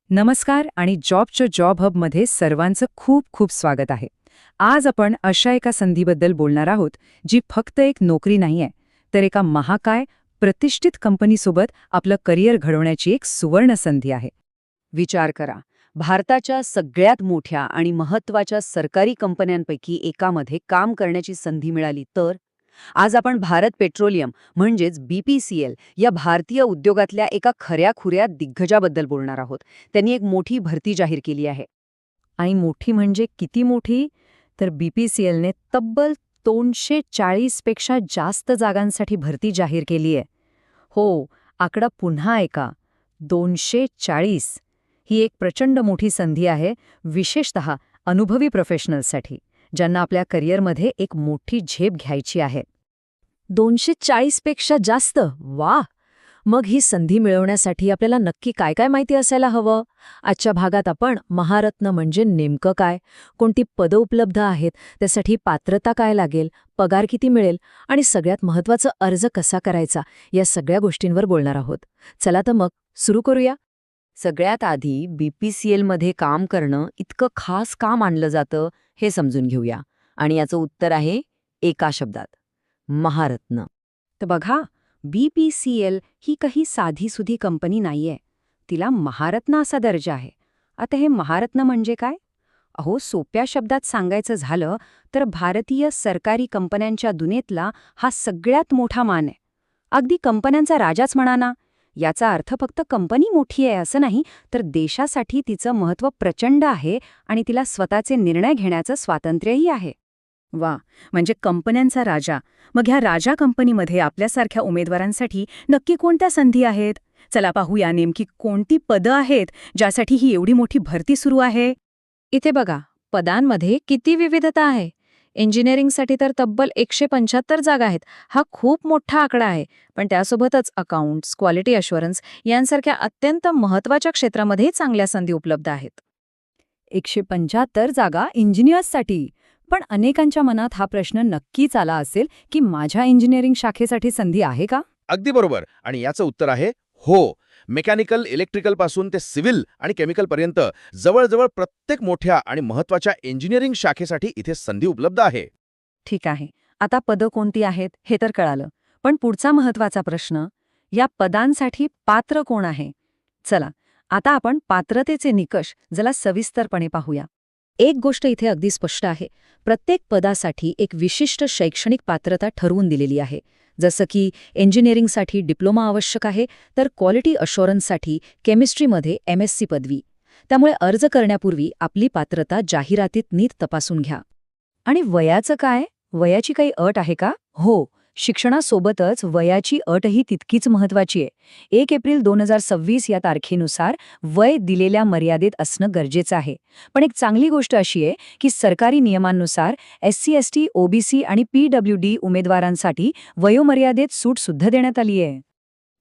नमस्कार आणि जॉबच्या जॉब हबमध्ये सर्वांचं खूप खूप स्वागत आहे. आज आपण अशा एका संधीबद्दल बोलणार आहोत जी फक्त एक नोकरी नाहीये, तर एका महाकाय प्रतिष्ठित कंपनीसोबत आपलं करिअर घडवण्याची एक सुवर्ण संधी आहे. विचार करा, भारताच्या सगळ्यात मोठ्या आणि महत्त्वाच्या सरकारी कंपन्यांपैकी एकामध्ये काम करण्याची संधी मिळाली तर? आज आपण भारत पेट्रोलियम म्हणजेच BPCL या भारतीय उद्योगातल्या एका खऱ्या-खुऱ्या दिग्गजाबद्दल बोलणार आहोत. त्यांनी एक मोठी भरती जाहीर केली आहे. आणि मोठी म्हणजे किती मोठी? तर BPCLने तब्बल 240 पेक्षा जास्त जागांसाठी भरती जाहीर केली आहे. हो, आकडा पुन्हा ऐका, 240. ही एक प्रचंड मोठी संधी आहे, विशेषतः अनुभवी प्रोफेशनल्ससाठी, ज्यांना आपल्या करिअरमध्ये एक मोठी झेप घ्यायची आहे. 240 पेक्षा जास्त? वा! मग ही संधी मिळवण्यासाठी आपल्याला नक्की काय काय माहिती असायला हवं? आजच्या भागात आपण महारत्न म्हणजे नेमकं काय, कोणती पदं उपलब्ध आहेत, त्यासाठी पात्रता काय लागेल, पगार किती मिळेल आणि सगळ्यात महत्त्वाचं अर्ज कसा करायचा, या सगळ्या गोष्टींवर बोलणार आहोत. चला तर मग सुरू करूया. सगळ्यात आधी BPCLमध्ये काम करणं इतकं खास का मानलं जातं हे समजून घेऊया. आणि याचं उत्तर आहे एका शब्दात: महारत्न. तर बघा, BPCL ही काही साधीसुधी कंपनी नाहीये. तिला महारत्न असा दर्जा आहे. आता हे महारत्न म्हणजे काय? अहो, सोप्या शब्दात सांगायचं झालं तर भारतीय सरकारी कंपन्यांच्या दुनियेतला हा सगळ्यात मोठा मान आहे. अगदी कंपन्यांचा राजाच म्हणा ना. याचा अर्थ फक्त कंपनी मोठी आहे असं नाही, तर देशासाठी तिचं महत्त्व प्रचंड आहे आणि तिला स्वतःचे निर्णय घेण्याचं स्वातंत्र्यही आहे. वा, म्हणजे कंपन्यांचा राजा. मग ह्या राजा कंपनीमध्ये आपल्यासारख्या उमेदवारांसाठी नक्की कोणत्या संधी आहेत? चला पाहूया नेमकी कोणती पदं आहेत ज्यासाठी ही एवढी मोठी भरती सुरू आहे. इथे बघा, पदांमध्ये किती विविधता आहे. इंजिनिअरिंगसाठी तर तब्बल 175 जागा आहेत. हा खूप मोठा आकडा आहे. पण त्यासोबतच अकाउंट्स, क्वालिटी अश्युरन्स यांसारख्या अत्यंत महत्त्वाच्या क्षेत्रामध्येही चांगल्या संधी उपलब्ध आहेत. 175 जागा इंजिनियर्ससाठी. पण अनेकांच्या मनात हा प्रश्न नक्कीच आला असेल की माझ्या इंजिनिअरिंग शाखेसाठी संधी आहे का? अगदी बरोबर. आणि याचं उत्तर आहे हो. मेकॅनिकल, इलेक्ट्रिकल पासून ते सिव्हिल आणि केमिकल पर्यंत जवळजवळ प्रत्येक मोठ्या आणि महत्त्वाच्या इंजिनिअरिंग शाखेसाठी इथे संधी उपलब्ध आहे. ठीक आहे, आता पदं कोणती आहेत हे तर कळालं. पण पुढचा महत्त्वाचा प्रश्न, या पदांसाठी पात्र कोण आहे? चला, आता आपण पात्रतेचे निकष जरा सविस्तरपणे पाहूया. एक गोष्ट इथे अगदी स्पष्ट आहे. प्रत्येक पदासाठी एक विशिष्ट शैक्षणिक पात्रता ठरवून दिलेली आहे. जसं की इंजिनिअरिंगसाठी डिप्लोमा आवश्यक आहे, तर क्वालिटी अश्युरन्ससाठी केमिस्ट्रीमध्ये MSc पदवी. त्यामुळे अर्ज करण्यापूर्वी आपली पात्रता जाहिरातीत नीट तपासून घ्या. आणि वयाचं काय? वयाची काही अट आहे का? हो, शिक्षणासोबतच वयाची अटही तितकीच महत्त्वाची आहे. 1 एप्रिल 2026 या तारखेनुसार वय दिलेल्या मर्यादेत असणं गरजेचं आहे. पण एक चांगली गोष्ट अशी आहे की सरकारी नियमांनुसार SC, ST, OBC आणि PWD उमेदवारांसाठी वयोमर्यादेत सूट सुद्धा देण्यात आली आहे.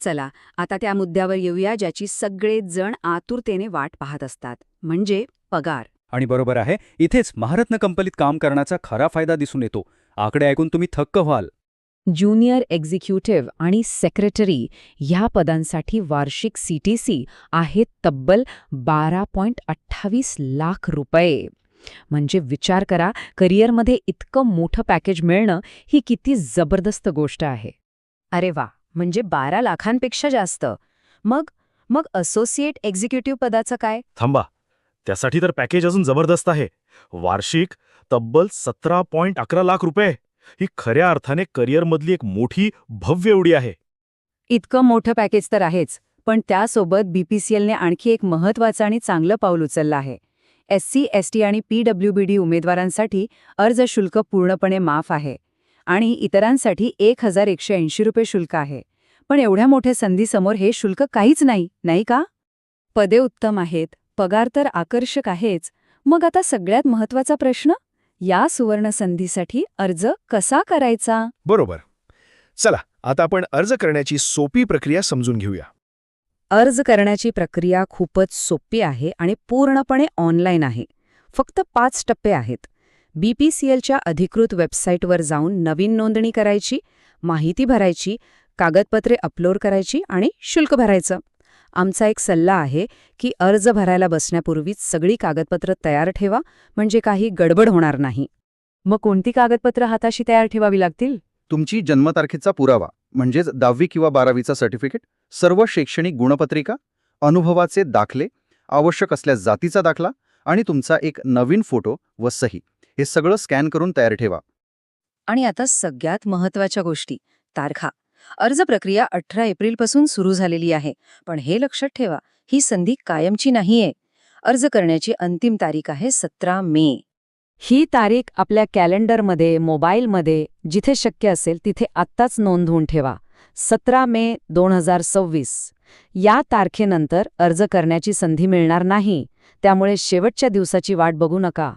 चला, आता त्या मुद्द्यावर येऊया ज्याची सगळेच जण आतुरतेने वाट पाहत असतात, म्हणजे पगार. आणि बरोबर आहे, इथेच महारत्न कंपनीत काम करण्याचा खरा फायदा दिसून येतो. आकडे ऐकून तुम्ही थक्क व्हाल. ज्युनियर एक्झिक्युटिव्ह आणि सेक्रेटरी ह्या पदांसाठी वार्षिक CTC आहे तब्बल 12.28 लाख रुपये. म्हणजे विचार करा, करिअरमध्ये इतकं मोठं पॅकेज मिळणं ही किती जबरदस्त गोष्ट आहे. अरे वा, म्हणजे 12 लाखांपेक्षा जास्त. मग असोसिएट एक्झिक्युटिव्ह पदाचं काय? थांबा, त्यासाठी तर पॅकेज अजून जबरदस्त आहे. वार्षिक तब्बल 17.11 लाख रुपये. ही खऱ्या अर्थाने करिअरमधली एक मोठी भव्य उडी आहे. इतकं मोठं पॅकेज तर आहेच, पण त्यासोबत BPCLने आणखी एक महत्त्वाचं आणि चांगलं पाऊल उचललं आहे. SC, ST आणि PWD उमेदवारांसाठी अर्ज शुल्क पूर्णपणे माफ आहे आणि इतरांसाठी 1,180 रुपये शुल्क आहे. पण एवढ्या मोठ्या संधीसमोर हे शुल्क काहीच नाही, नाही का? पदे उत्तम आहेत, पगार तर आकर्षक आहेच. मग आता सगळ्यात महत्त्वाचा प्रश्न, या सुवर्ण संधीसाठी अर्ज कसा करायचा? बरोबर. चला, आता आपण अर्ज करण्याची सोपी प्रक्रिया समजून घेऊया. अर्ज करण्याची प्रक्रिया खूपच सोपी आहे आणि पूर्णपणे ऑनलाईन आहे. फक्त 5 टप्पे आहेत. BPCLच्या अधिकृत वेबसाईटवर जाऊन नवीन नोंदणी करायची, माहिती भरायची, कागदपत्रे अपलोड करायची आणि शुल्क भरायचं. आमचा एक सल्ला आहे की अर्ज भरायला बसण्यापूर्वीच सगळी कागदपत्र तयार ठेवा, म्हणजे काही गडबड होणार नाही. मग कोणती कागदपत्र हाताशी तयार ठेवावी लागतील? तुमची जन्मतारखेचा पुरावा म्हणजेच 10वी किंवा 12वीचा सर्टिफिकेट, सर्व शैक्षणिक गुणपत्रिका, अनुभवाचे दाखले, आवश्यक असल्यास जातीचा दाखला आणि तुमचा एक नवीन फोटो व सही, हे सगळं स्कॅन करून तयार ठेवा. आणि आता सगळ्यात महत्त्वाच्या गोष्टी, तारखा. अर्ज प्रक्रिया 18 एप्रिलपासून सुरू झालेली आहे, पण हे लक्षात ठेवा, ही संधी कायमची नाहीये. अर्ज करण्याची अंतिम तारीख आहे 17 मे. ही तारीख आपल्या कॅलेंडरमध्ये, मोबाईलमध्ये, जिथे शक्य असेल तिथे आत्ताच नोंदवून ठेवा. 17 मे 2026. या तारखेनंतर अर्ज करण्याची संधी मिळणार नाही, त्यामुळे शेवटच्या दिवसाची वाट बघू नका.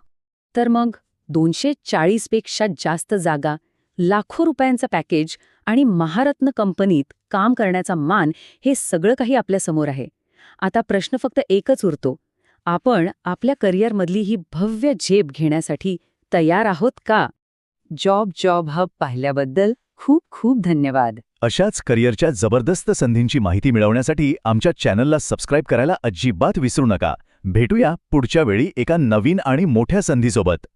तर मग 240 पेक्षा जास्त जागा, लाखो रुपयांचं पॅकेज आणि महारत्न कंपनीत काम करण्याचा मान, हे सगळं काही आपल्यासमोर आहे. आता प्रश्न फक्त एकच उरतो, आपण आपल्या करिअरमधली ही भव्य झेप घेण्यासाठी तयार आहोत का? जॉब हब पाहिल्याबद्दल खूप खूप धन्यवाद. अशाच करिअरच्या जबरदस्त संधींची माहिती मिळवण्यासाठी आमच्या चॅनलला सबस्क्राईब करायला अजिबात विसरू नका. भेटूया पुढच्या वेळी एका नवीन आणि मोठ्या संधीसोबत.